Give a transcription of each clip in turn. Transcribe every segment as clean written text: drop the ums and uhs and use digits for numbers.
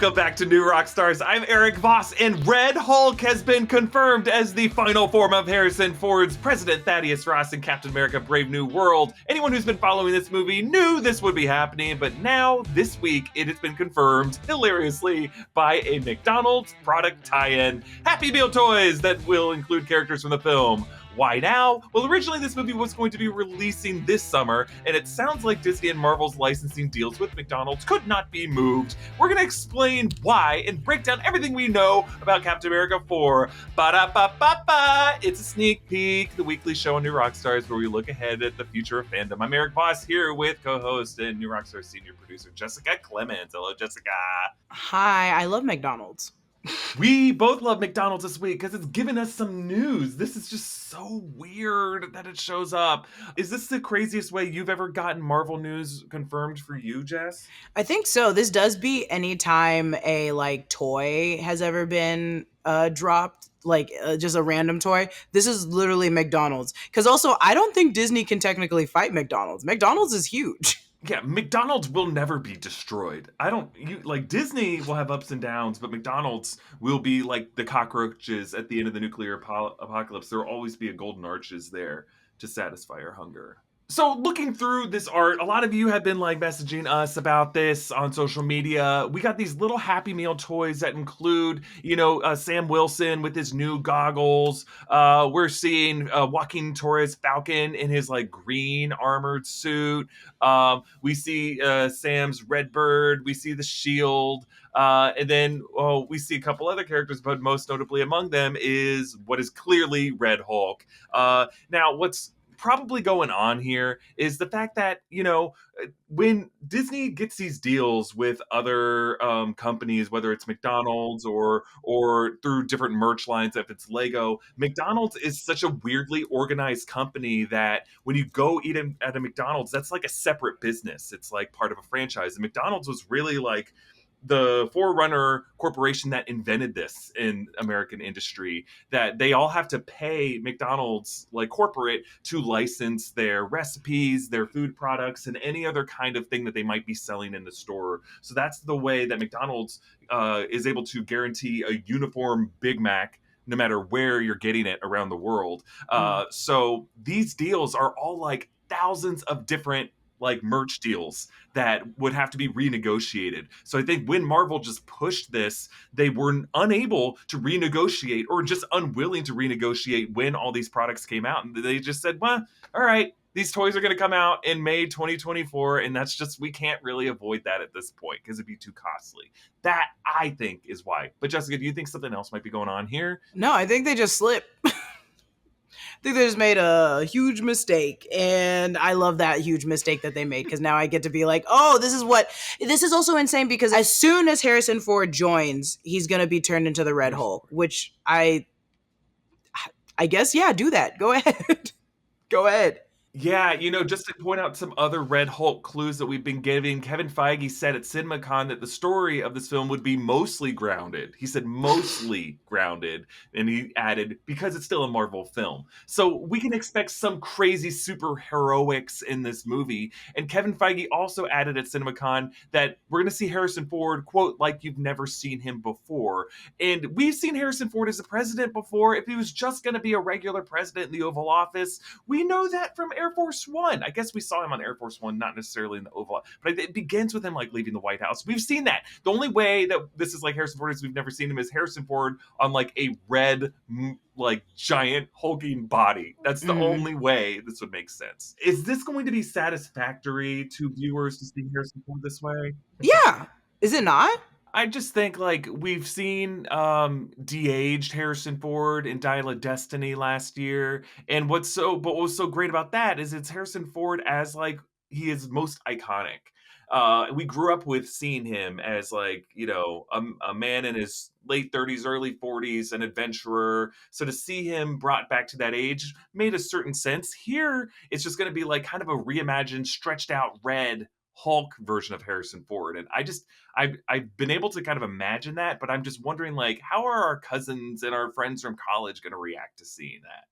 Welcome back to New Rockstars. I'm Erik, Voss, and Red Hulk has been confirmed as the final form of Harrison Ford's President Thaddeus Ross in Captain America Brave New World. Anyone who's been following this movie knew this would be happening, but now, this week, it has been confirmed, hilariously, by a McDonald's product tie-in. Happy Meal toys that will include characters from the film. Why now? Well, originally this movie was going to be releasing this summer, and it sounds like Disney and Marvel's licensing deals with McDonald's could not be moved. We're going to explain why and break down everything we know about Captain America 4. Ba-da-ba-ba-ba! It's a sneak peek, the weekly show on New Rockstars where we look ahead at the future of fandom. I'm Erik Voss here with co-host and New Rockstars senior producer Jessica Clemons. Hello, Jessica. Hi, I love McDonald's. We both love McDonald's this week because it's given us some news. This is just so weird that it shows up. Is this the craziest way you've ever gotten Marvel news confirmed for you, Jess? I think so. This does beat any time a toy has ever been dropped, just a random toy. This is literally McDonald's. Because also, I don't think Disney can technically fight McDonald's. McDonald's is huge. Yeah, McDonald's will never be destroyed. Disney will have ups and downs, but McDonald's will be like the cockroaches at the end of the nuclear apocalypse. There will always be a golden arches there to satisfy our hunger. So looking through this art, a lot of you have been messaging us about this on social media. We got these little Happy Meal toys that include, Sam Wilson with his new goggles. We're seeing Joaquin Torres Falcon in his green armored suit. We see Sam's Redbird. We see the shield. And then we see a couple other characters, but most notably among them is what is clearly Red Hulk. Now, what's probably going on here is the fact that, when Disney gets these deals with other companies, whether it's McDonald's or through different merch lines, if it's Lego, McDonald's is such a weirdly organized company that when you go eat at a McDonald's, that's like a separate business. It's like part of a franchise. And McDonald's was really the forerunner corporation that invented this in American industry, that they all have to pay McDonald's corporate to license their recipes, their food products, and any other kind of thing that they might be selling in the store. So that's the way that McDonald's is able to guarantee a uniform Big Mac no matter where you're getting it around the world. So these deals are all thousands of different merch deals that would have to be renegotiated. So I think when Marvel just pushed this, they were unable to renegotiate or just unwilling to renegotiate when all these products came out. And they just said, well, all right, these toys are going to come out in May 2024. And that's just, we can't really avoid that at this point because it'd be too costly. That, I think, is why. But Jessica, do you think something else might be going on here? No, I think they just slipped. I think they just made a huge mistake, and I love that huge mistake that they made because now I get to be this is also insane because as soon as Harrison Ford joins, he's going to be turned into the Red Hulk, which I guess, yeah, do that. Go ahead. Go ahead. Yeah, just to point out some other Red Hulk clues that we've been giving, Kevin Feige said at CinemaCon that the story of this film would be mostly grounded. He said mostly grounded, and he added, because it's still a Marvel film. So we can expect some crazy super heroics in this movie. And Kevin Feige also added at CinemaCon that we're going to see Harrison Ford, quote, like you've never seen him before. And we've seen Harrison Ford as a president before. If he was just going to be a regular president in the Oval Office, we know that from Air Force One. I guess we saw him on Air Force One, not necessarily in the Oval Office, but it begins with him leaving the White House. We've seen that. The only way that this is Harrison Ford is we've never seen him is Harrison Ford on a red, giant hulking body. That's the only way this would make sense. Is this going to be satisfactory to viewers to see Harrison Ford this way? Yeah. Is it not? I just think we've seen de-aged Harrison Ford in Dial of Destiny last year, and what was so great about that is it's Harrison Ford as he is most iconic. We grew up with seeing him as a man in his late 30s, early 40s, an adventurer. So to see him brought back to that age made a certain sense. Here, it's just going to be kind of a reimagined, stretched out red Hulk version of Harrison Ford. And I've been able to kind of imagine that, but I'm just wondering how are our cousins and our friends from college going to react to seeing that?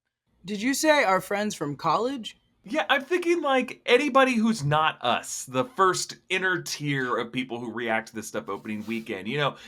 Did you say our friends from college? Yeah, I'm thinking like anybody who's not us, the first inner tier of people who react to this stuff opening weekend,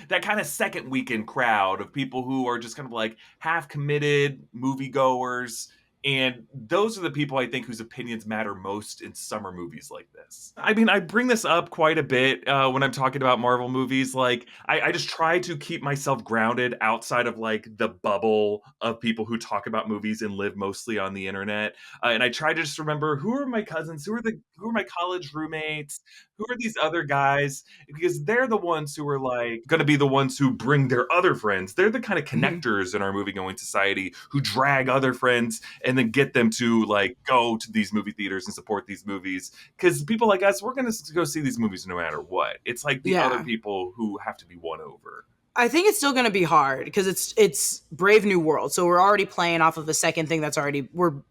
that kind of second weekend crowd of people who are just kind of like half committed moviegoers. And those are the people I think whose opinions matter most in summer movies like this. I mean, I bring this up quite a bit when I'm talking about Marvel movies. Like, I just try to keep myself grounded outside of like the bubble of people who talk about movies and live mostly on the internet. And I try to just remember who are my cousins, who are my college roommates, who are these other guys, because they're the ones who are like going to be the ones who bring their other friends. They're the kind of connectors in our movie going society who drag other friends and then get them to like go to these movie theaters and support these movies. Because people like us, we're going to go see these movies no matter what. It's like the other people who have to be won over. I think it's still going to be hard because it's Brave New World. So we're already playing off of the second thing that's already we're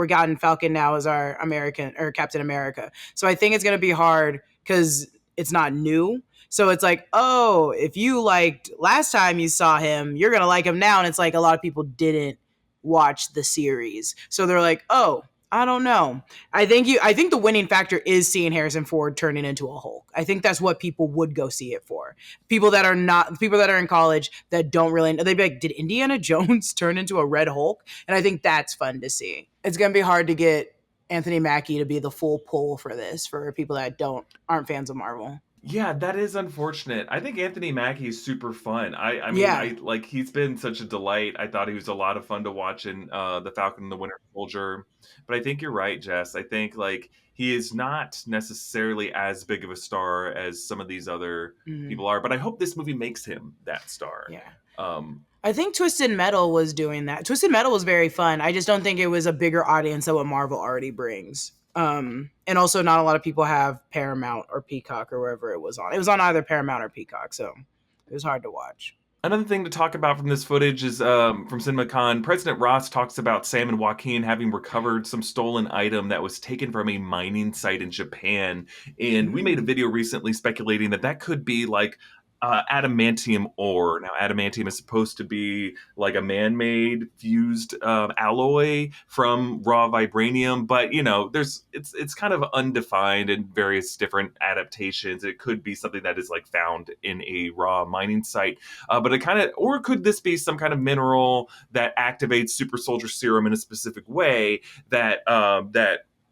gotten Falcon now as our American or Captain America. So I think it's going to be hard because it's not new. So it's like, oh, if you liked last time you saw him, you're going to like him now. And it's like a lot of people didn't watch the series. So they're like, oh, I don't know. I think the winning factor is seeing Harrison Ford turning into a Hulk. I think that's what people would go see it for. People that are in college that don't really know, they'd be like, did Indiana Jones turn into a Red Hulk? And I think that's fun to see. It's going to be hard to get Anthony Mackie to be the full pull for this for people that aren't fans of Marvel. Yeah, that is unfortunate. I think Anthony Mackie is super fun. I like he's been such a delight. I thought he was a lot of fun to watch in The Falcon and the Winter Soldier. But I think you're right, Jess. I think like he is not necessarily as big of a star as some of these other people are. But I hope this movie makes him that star. Yeah. I think Twisted Metal was doing that. Twisted Metal was very fun. I just don't think it was a bigger audience than what Marvel already brings. And also not a lot of people have Paramount or Peacock or wherever it was on. It was on either Paramount or Peacock, so it was hard to watch. Another thing to talk about from this footage is from CinemaCon, President Ross talks about Sam and Joaquin having recovered some stolen item that was taken from a mining site in Japan. And we made a video recently speculating that could be like adamantium ore. Now, adamantium is supposed to be like a man-made fused alloy from raw vibranium, but it's kind of undefined in various different adaptations. It could be something that is like found in a raw mining site, but or could this be some kind of mineral that activates super soldier serum in a specific way that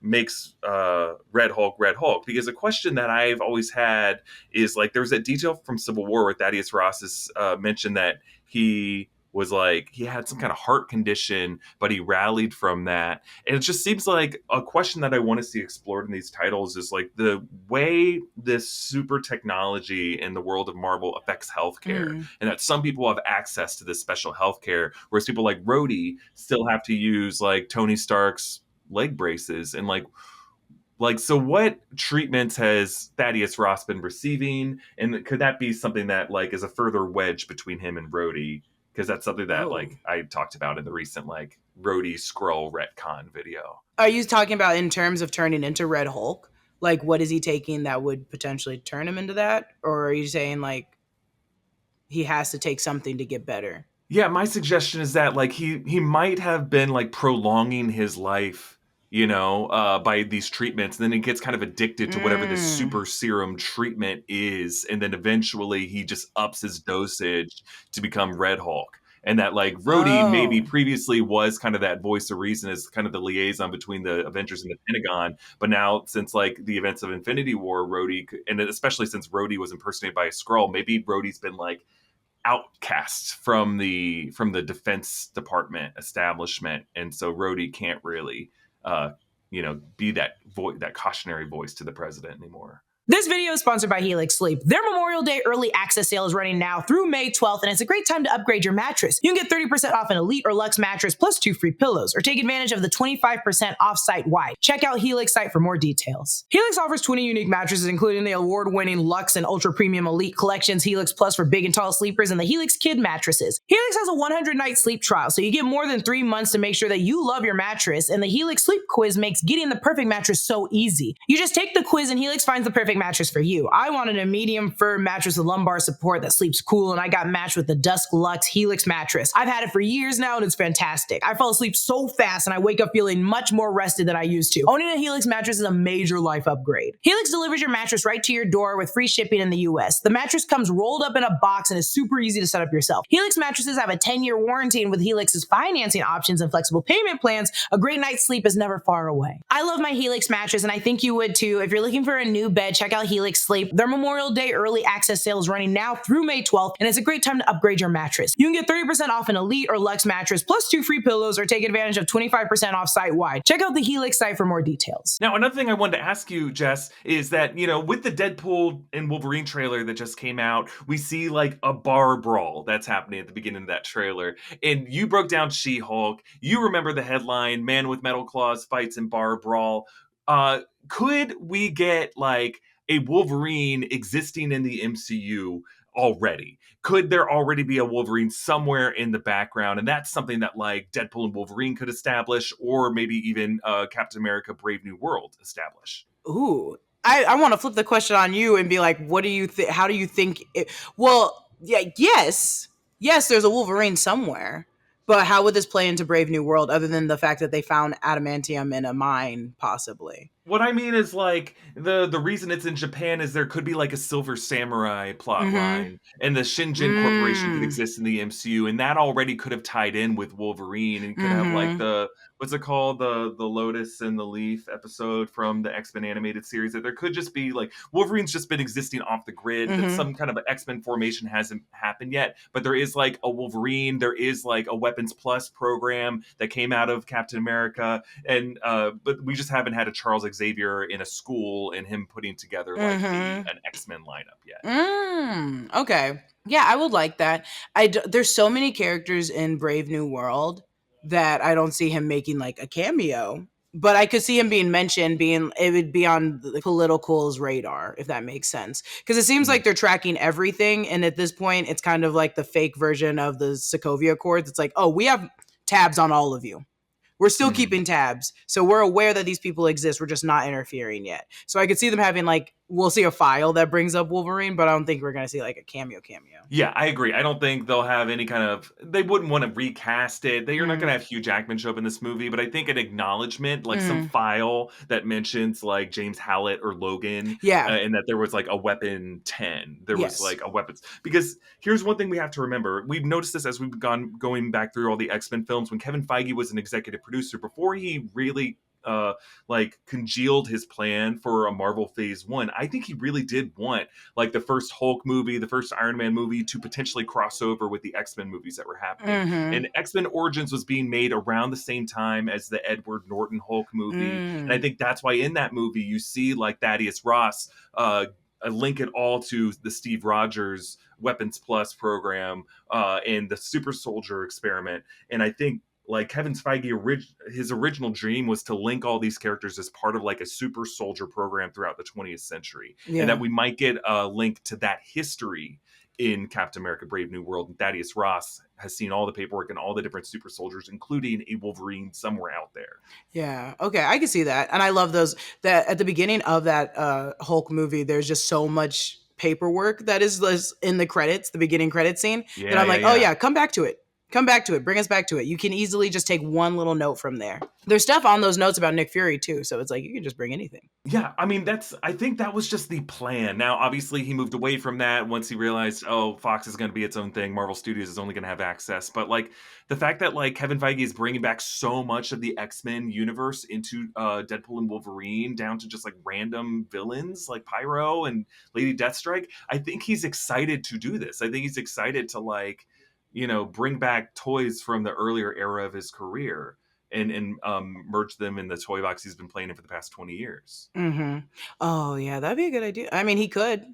makes Red Hulk? Because a question that I've always had is like, there was that detail from Civil War where Thaddeus Ross is mentioned that he was like, he had some kind of heart condition, but he rallied from that. And it just seems like a question that I want to see explored in these titles is like the way this super technology in the world of Marvel affects healthcare, and that some people have access to this special healthcare, whereas people like Rhodey still have to use like Tony Stark's leg braces. And like so what treatments has Thaddeus Ross been receiving, and could that be something that like is a further wedge between him and Rhodey? Because that's something that like I talked about in the recent like Rhodey Skrull retcon video. Are you talking about in terms of turning into Red Hulk? Like, what is he taking that would potentially turn him into that? Or are you saying like he has to take something to get better? Yeah, my suggestion is that like he might have been like prolonging his life, by these treatments. And then he gets kind of addicted to whatever this super serum treatment is. And then eventually he just ups his dosage to become Red Hulk. And that like Rhodey maybe previously was kind of that voice of reason, as kind of the liaison between the Avengers and the Pentagon. But now since like the events of Infinity War, Rhodey, and especially since Rhodey was impersonated by a Skrull, maybe Rhodey's been like outcasts from the Defense Department establishment. And so Rhodey can't really be that cautionary voice to the president anymore. This video is sponsored by Helix Sleep. Their Memorial Day early access sale is running now through May 12th, and it's a great time to upgrade your mattress. You can get 30% off an Elite or Luxe mattress plus 2 free pillows, or take advantage of the 25% off site-wide. Check out Helix site for more details. Helix offers 20 unique mattresses, including the award-winning Luxe and Ultra Premium Elite collections, Helix Plus for big and tall sleepers, and the Helix Kid mattresses. Helix has a 100-night sleep trial, so you get more than 3 months to make sure that you love your mattress, and the Helix Sleep Quiz makes getting the perfect mattress so easy. You just take the quiz, and Helix finds the perfect mattress for you. I wanted a medium firm mattress with lumbar support that sleeps cool, and I got matched with the Dusk Luxe Helix mattress. I've had it for years now, and it's fantastic. I fall asleep so fast, and I wake up feeling much more rested than I used to. Owning a Helix mattress is a major life upgrade. Helix delivers your mattress right to your door with free shipping in the US. The mattress comes rolled up in a box and is super easy to set up yourself. Helix mattresses have a 10-year warranty, and with Helix's financing options and flexible payment plans, a great night's sleep is never far away. I love my Helix mattress, and I think you would too. If you're looking for a new bed, check out Helix Sleep. Their Memorial Day early access sale is running now through May 12th, and it's a great time to upgrade your mattress. You can get 30% off an Elite or Luxe mattress plus 2 free pillows, or take advantage of 25% off site-wide. Check out the Helix site for more details. Now, another thing I wanted to ask you, Jess, is that, with the Deadpool and Wolverine trailer that just came out, we see like a bar brawl that's happening at the beginning of that trailer. And you broke down She-Hulk. You remember the headline, Man with Metal Claws fights in bar brawl. Could we get like a Wolverine existing in the MCU already? Could there already be a Wolverine somewhere in the background? And that's something that like Deadpool and Wolverine could establish, or maybe even Captain America Brave New World establish. Ooh, I want to flip the question on you and be like, what do you think? How do you think it? Well, yeah, yes, there's a Wolverine somewhere, but how would this play into Brave New World other than the fact that they found adamantium in a mine, possibly? What I mean is like the reason it's in Japan is there could be like a Silver Samurai plot line, and the Shinjin Corporation could exist in the MCU, and that already could have tied in with Wolverine, and could have like the what's it called, the Lotus and the Leaf episode from the X-Men animated series. That there could just be like Wolverine's just been existing off the grid, that some kind of X-Men formation hasn't happened yet, but there is like a Wolverine, there is like a Weapons Plus program that came out of Captain America, and but we just haven't had a Charles Xavier in a school and him putting together like an X-Men lineup yet. Okay. Yeah, I would like that. There's so many characters in Brave New World that I don't see him making like a cameo, but I could see him being mentioned, it would be on the political's radar, if that makes sense. Because it seems like they're tracking everything, and at this point, it's kind of like the fake version of the Sokovia Accords. It's like, oh, we have tabs on all of you. We're still keeping tabs. So we're aware that these people exist. We're just not interfering yet. So I could see them having like, we'll see a file that brings up Wolverine, but I don't think we're going to see like a cameo. Yeah, I agree. I don't think they'll have any kind of, they wouldn't want to recast it. You're not going to have Hugh Jackman show up in this movie, but I think an acknowledgement, like some file that mentions like James Hallett or Logan. Yeah. And that there was like a Weapon 10. There was like a weapons. Because here's one thing we have to remember. We've noticed this as we've going back through all the X-Men films. When Kevin Feige was an executive producer, before he really congealed his plan for a Marvel Phase 1, I think he really did want like the first Hulk movie, the first Iron Man movie to potentially cross over with the X-Men movies that were happening. And X-Men Origins was being made around the same time as the Edward Norton Hulk movie. And I think that's why in that movie you see like Thaddeus Ross link it all to the Steve Rogers Weapons Plus program and the super soldier experiment. And I think like Kevin Feige, his original dream was to link all these characters as part of like a super soldier program throughout the 20th century. And that we might get a link to that history in Captain America Brave New World. And Thaddeus Ross has seen all the paperwork and all the different super soldiers, including a Wolverine somewhere out there. Yeah. Okay. I can see that. And I love those, that at the beginning of that Hulk movie, there's just so much paperwork that is in the credits, the beginning credit scene, that I'm like, oh yeah, come back to it. Come back to it. Bring us back to it. You can easily just take one little note from there. There's stuff on those notes about Nick Fury too. So it's like, you can just bring anything. Yeah. I mean, I think that was just the plan. Now, obviously he moved away from that once he realized, oh, Fox is going to be its own thing. Marvel Studios is only going to have access. But like the fact that like Kevin Feige is bringing back so much of the X-Men universe into Deadpool and Wolverine down to just like random villains like Pyro and Lady Deathstrike. I think he's excited to do this. I think he's excited to like, bring back toys from the earlier era of his career and merge them in the toy box he's been playing in for the past 20 years. Oh, yeah, that'd be a good idea. I mean, he could.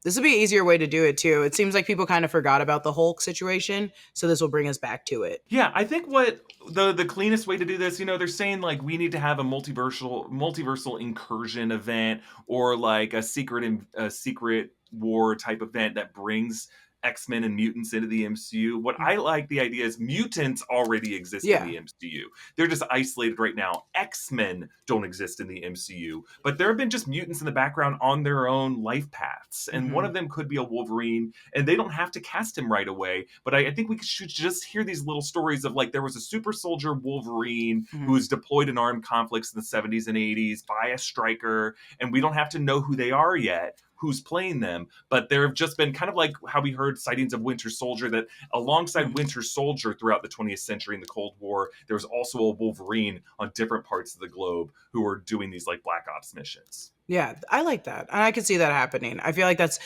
This would be an easier way to do it, too. It seems like people kind of forgot about the Hulk situation, so this will bring us back to it. Yeah, I think what the cleanest way to do this, they're saying, like, we need to have a multiversal incursion event or, like, a secret war type event that brings X-Men and mutants into the MCU. What I like the idea is mutants already exist Yeah. in the MCU. They're just isolated right now. X-Men don't exist in the MCU, but there have been just mutants in the background on their own life paths. And one of them could be a Wolverine, and they don't have to cast him right away. But I think we should just hear these little stories of like, there was a super soldier Wolverine who was deployed in armed conflicts in the 70s and 80s by a striker, and we don't have to know who they are yet, who's playing them, but there have just been kind of like how we heard sightings of Winter Soldier, that alongside Winter Soldier throughout the 20th century in the Cold War, there was also a Wolverine on different parts of the globe who were doing these like Black Ops missions. Yeah, I like that. And I can see that happening. I feel like that's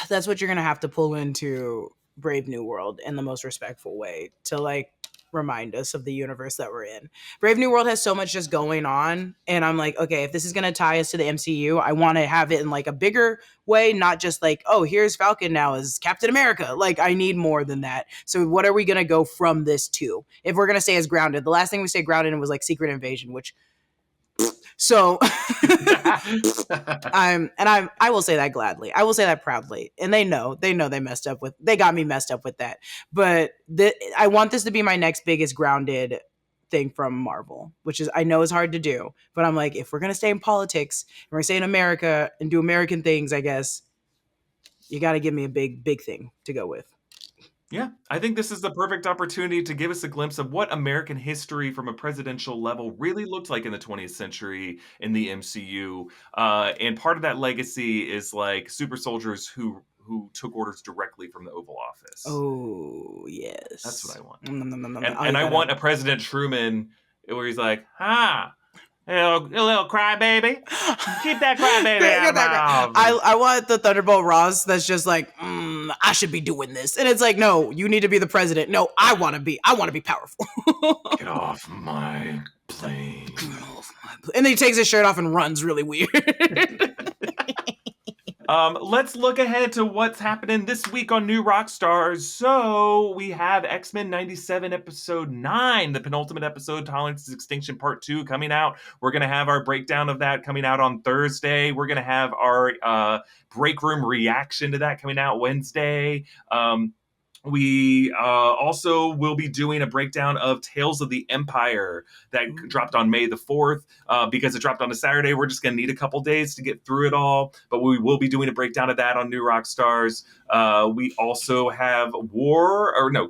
what you're going to have to pull into Brave New World in the most respectful way to like remind us of the universe that we're in. Brave New World has so much just going on, and I'm like, okay, if this is going to tie us to the MCU, I want to have it in like a bigger way, not just like, oh, here's Falcon now as Captain America. Like, I need more than that. So what are we going to go from this to? If we're going to stay as grounded, the last thing we stayed grounded in was like Secret Invasion, which so I will say that gladly. I will say that proudly. And they know they got me messed up with that. But I want this to be my next biggest grounded thing from Marvel, which is, I know is hard to do, but I'm like, if we're going to stay in politics, and we're going to stay in America and do American things, I guess you got to give me a big thing to go with. Yeah, I think this is the perfect opportunity to give us a glimpse of what American history from a presidential level really looked like in the 20th century in the MCU. And part of that legacy is like super soldiers who took orders directly from the Oval Office. Oh, yes. That's what I want. And I want a President Truman where he's like, you little crybaby. Keep that crybaby out of my mouth. I want the Thunderbolt Ross that's just like, I should be doing this. And it's like, no, you need to be the president. No, I want to be powerful. Get off my plane. And then he takes his shirt off and runs really weird. Let's look ahead to what's happening this week on New Rockstars. So we have X-Men 97 episode 9, the penultimate episode, Tolerance is Extinction Part 2, coming out. We're going to have our breakdown of that coming out on Thursday. We're going to have our break room reaction to that coming out Wednesday. We also will be doing a breakdown of Tales of the Empire that dropped on May the 4th. Because it dropped on a Saturday, we're just going to need a couple days to get through it all. But we will be doing a breakdown of that on New Rockstars. We also have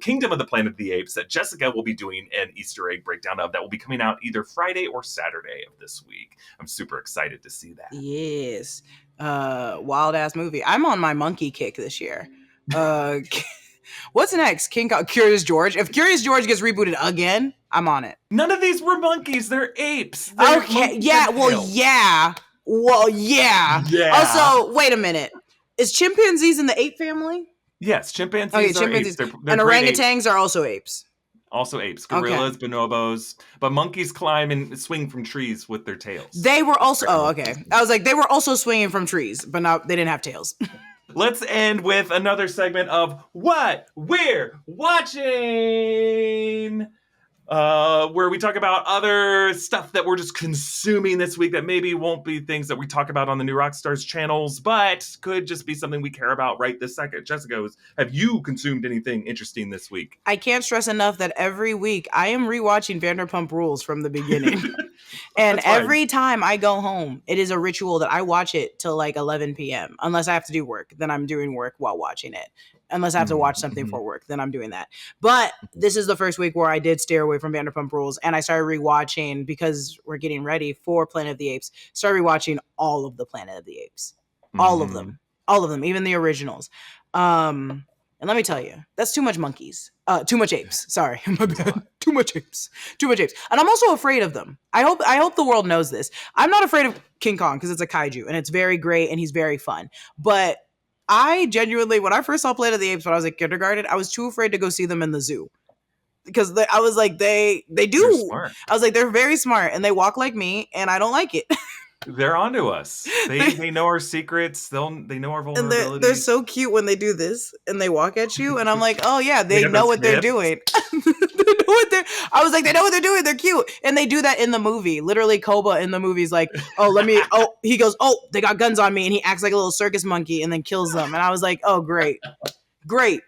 Kingdom of the Planet of the Apes that Jessica will be doing an Easter egg breakdown of that will be coming out either Friday or Saturday of this week. I'm super excited to see that. Yes. Wild ass movie. I'm on my monkey kick this year. What's next? King Kong, Curious George. If Curious George gets rebooted again, I'm on it. None of these were monkeys. They're apes. They're okay. Yeah. Well, yeah. Yeah. Also, wait a minute. Is chimpanzees in the ape family? Yes, chimpanzees are apes. They're and orangutans apes. are also apes. Also apes. Gorillas, bonobos. But monkeys climb and swing from trees with their tails. They were also... Oh, okay. I was like, they were also swinging from trees, but they didn't have tails. Let's end with another segment of What We're Watching, where we talk about other stuff that we're just consuming this week that maybe won't be things that we talk about on the New Rockstars channels, but could just be something we care about right this second. Jessica, have you consumed anything interesting this week? I can't stress enough that every week I am rewatching Vanderpump Rules from the beginning. And every time I go home, it is a ritual that I watch it till like 11 p.m. Unless I have to do work, then I'm doing work while watching it. Unless I have to watch something for work, then I'm doing that. But this is the first week where I did steer away from Vanderpump Rules, and I started rewatching, because we're getting ready for Planet of the Apes, started rewatching all of the Planet of the Apes. All of them, even the originals. And let me tell you, that's too much monkeys. Too much apes. Sorry, my bad. Too much apes. And I'm also afraid of them. I hope the world knows this. I'm not afraid of King Kong because it's a kaiju and it's very great and he's very fun. But I genuinely, when I first saw Planet of the Apes when I was in kindergarten, I was too afraid to go see them in the zoo. Because I was like, they do. I was like, they're very smart and they walk like me and I don't like it. They're onto us. They know our secrets. They know our vulnerabilities. And they're so cute when they do this and they walk at you. And I'm like, oh yeah, they know what they're doing. I was like, they know what they're doing. They're cute. And they do that in the movie. Literally, Koba in the movie is like, he goes, oh, they got guns on me. And he acts like a little circus monkey and then kills them. And I was like, oh, great. Great.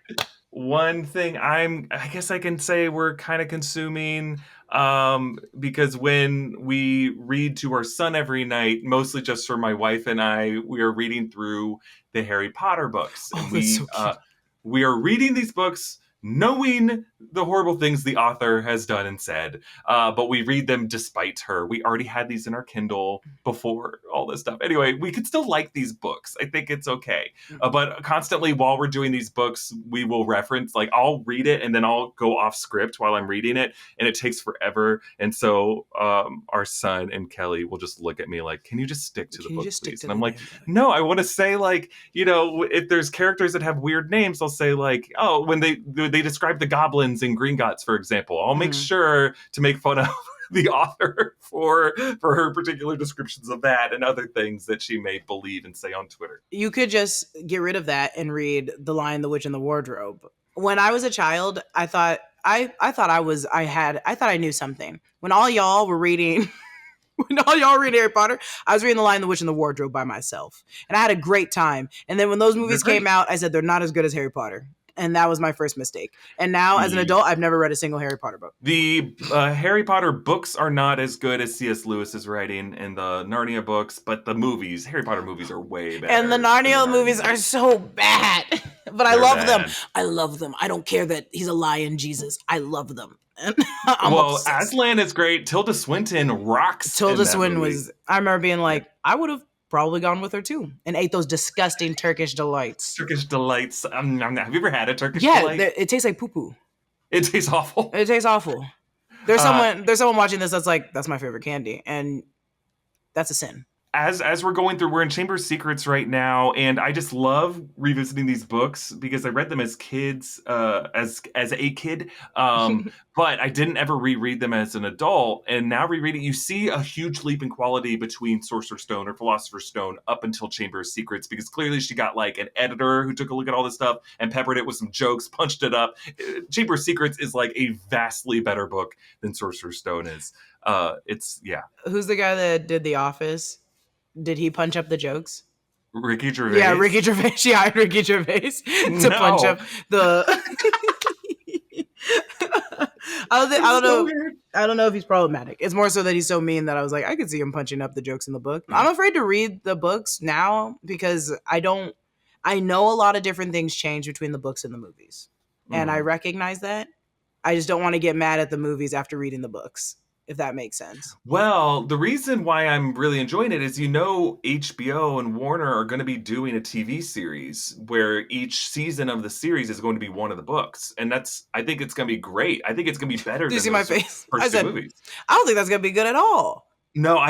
One thing I guess I can say we're kind of consuming, because when we read to our son every night, mostly just for my wife and I, we are reading through the Harry Potter books. Oh, And that's so cute. we are reading these books knowing the horrible things the author has done and said, but we read them despite her. We already had these in our Kindle before all this stuff. Anyway, we could still like these books. I think it's okay. But constantly while we're doing these books, we will reference, like, I'll read it and then I'll go off script while I'm reading it, and it takes forever. And so our son and Kelly will just look at me like, can you just stick to the book, please? And I'm like, no, I want to say, like, you know, if there's characters that have weird names, I'll say, like, oh, when they describe the goblins in Gringotts, for example, I'll make sure to make fun of the author for her particular descriptions of that and other things that she may believe and say on Twitter. You could just get rid of that and read The Lion, the Witch, and the Wardrobe. When I was a child, I thought I knew something. When all y'all were reading Harry Potter, I was reading The Lion, the Witch, and the Wardrobe by myself. And I had a great time. And then when those movies came out, I said they're not as good as Harry Potter. And that was my first mistake. And now, as an adult, I've never read a single Harry Potter book. The Harry Potter books are not as good as C.S. Lewis's writing and the Narnia books, but the movies, Harry Potter movies, are way better. And the Narnia movies are so bad. But I love them. I love them. I don't care that he's a lion Jesus. I love them. Well, Aslan is great. Tilda Swinton rocks. Tilda Swinton was, I remember being like, I would have probably gone with her too and ate those disgusting Turkish delights. Have you ever had a Turkish delight? Yeah, it tastes like poo-poo. It tastes awful. It tastes awful. There's someone watching this that's like, that's my favorite candy, and that's a sin. As we're going through, we're in Chamber of Secrets right now, and I just love revisiting these books because I read them as kids, as a kid, but I didn't ever reread them as an adult. And now rereading, you see a huge leap in quality between Sorcerer's Stone or Philosopher's Stone up until Chamber of Secrets, because clearly she got like an editor who took a look at all this stuff and peppered it with some jokes, punched it up. Chamber of Secrets is like a vastly better book than Sorcerer's Stone is. Who's the guy that did The Office? Did he punch up the jokes? Ricky Gervais? Yeah, Ricky Gervais. She hired Ricky Gervais to punch up the... I don't know if he's problematic. It's more so that he's so mean that I was like, I could see him punching up the jokes in the book. I'm afraid to read the books now because I know a lot of different things change between the books and the movies. And I recognize that. I just don't want to get mad at the movies after reading the books, if that makes sense. Well, the reason why I'm really enjoying it is, HBO and Warner are going to be doing a TV series where each season of the series is going to be one of the books. And I think it's going to be great. I think it's going to be better than you see my face? First two movies. I don't think that's going to be good at all. No,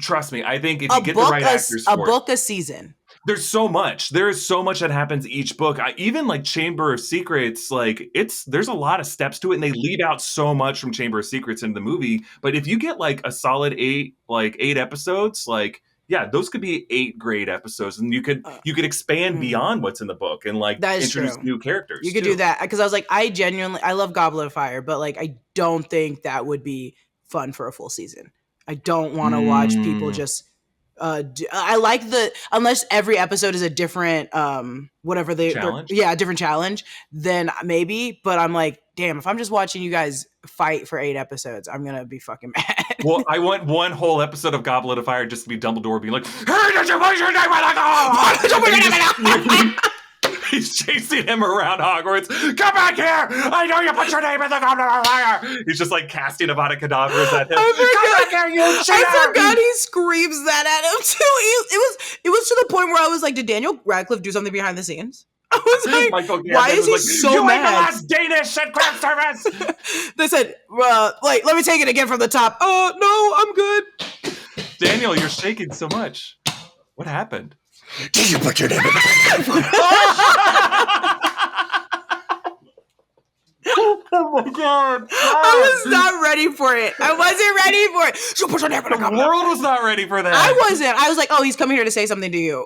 trust me, I think if you get the right actors for it. A book a season. There's so much. There is so much that happens each book. Even like Chamber of Secrets, like there's a lot of steps to it, and they leave out so much from Chamber of Secrets into the movie. But if you get like a solid eight episodes, like, yeah, those could be 8 great episodes, and you could expand beyond what's in the book and like introduce new characters. You could do that, because I was like, I love Goblet of Fire, but like I don't think that would be fun for a full season. I don't want to watch people just. I like unless every episode is a different challenge. A different challenge, then maybe. But I'm like, damn, if I'm just watching you guys fight for 8 episodes, I'm gonna be fucking mad. Well, I want one whole episode of Goblet of Fire just to be Dumbledore being like, "Hey, did you put your name in the He's chasing him around Hogwarts. Come back here! I know you put your name in the Goblet of Fire! He's just like casting Avada Kedavras at him. Come back here, you cheater! I forgot he screams that at him too. It was to the point where I was like, did Daniel Radcliffe do something behind the scenes? I was like, why is he so you mad? You ain't the last Danish at craft service! They said, wait, let me take it again from the top. Oh, no, I'm good. Daniel, you're shaking so much. What happened? Did you put your name in the Oh my god! I was not ready for it. I wasn't ready for it. The world was not ready for that. I wasn't. I was like, oh, he's coming here to say something to you.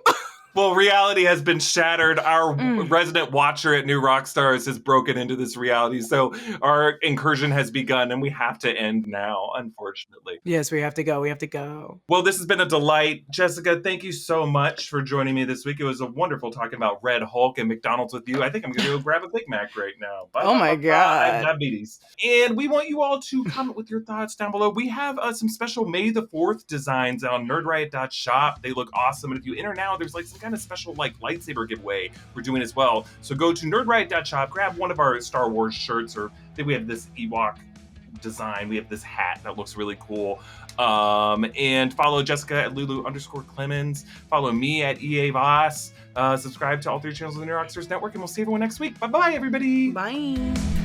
Well, reality has been shattered. Our resident watcher at New Rockstars has broken into this reality. So our incursion has begun and we have to end now, unfortunately. Yes, we have to go. We have to go. Well, this has been a delight. Jessica, thank you so much for joining me this week. It was a wonderful talking about Red Hulk and McDonald's with you. I think I'm going to go grab a Big Mac right now. Oh my God. I have diabetes. And we want you all to comment with your thoughts down below. We have some special May the 4th designs on nerdriot.shop. They look awesome. And if you enter now, there's like some kind of special like lightsaber giveaway we're doing as well. So go to nerdriot.shop, grab one of our Star Wars shirts, or I think we have this Ewok design. We have this hat that looks really cool. And follow Jessica at Lulu_Clemons. Follow me at EA Voss. Subscribe to all 3 channels of the New Rockstars Network, and we'll see everyone next week. Bye-bye, everybody. Bye.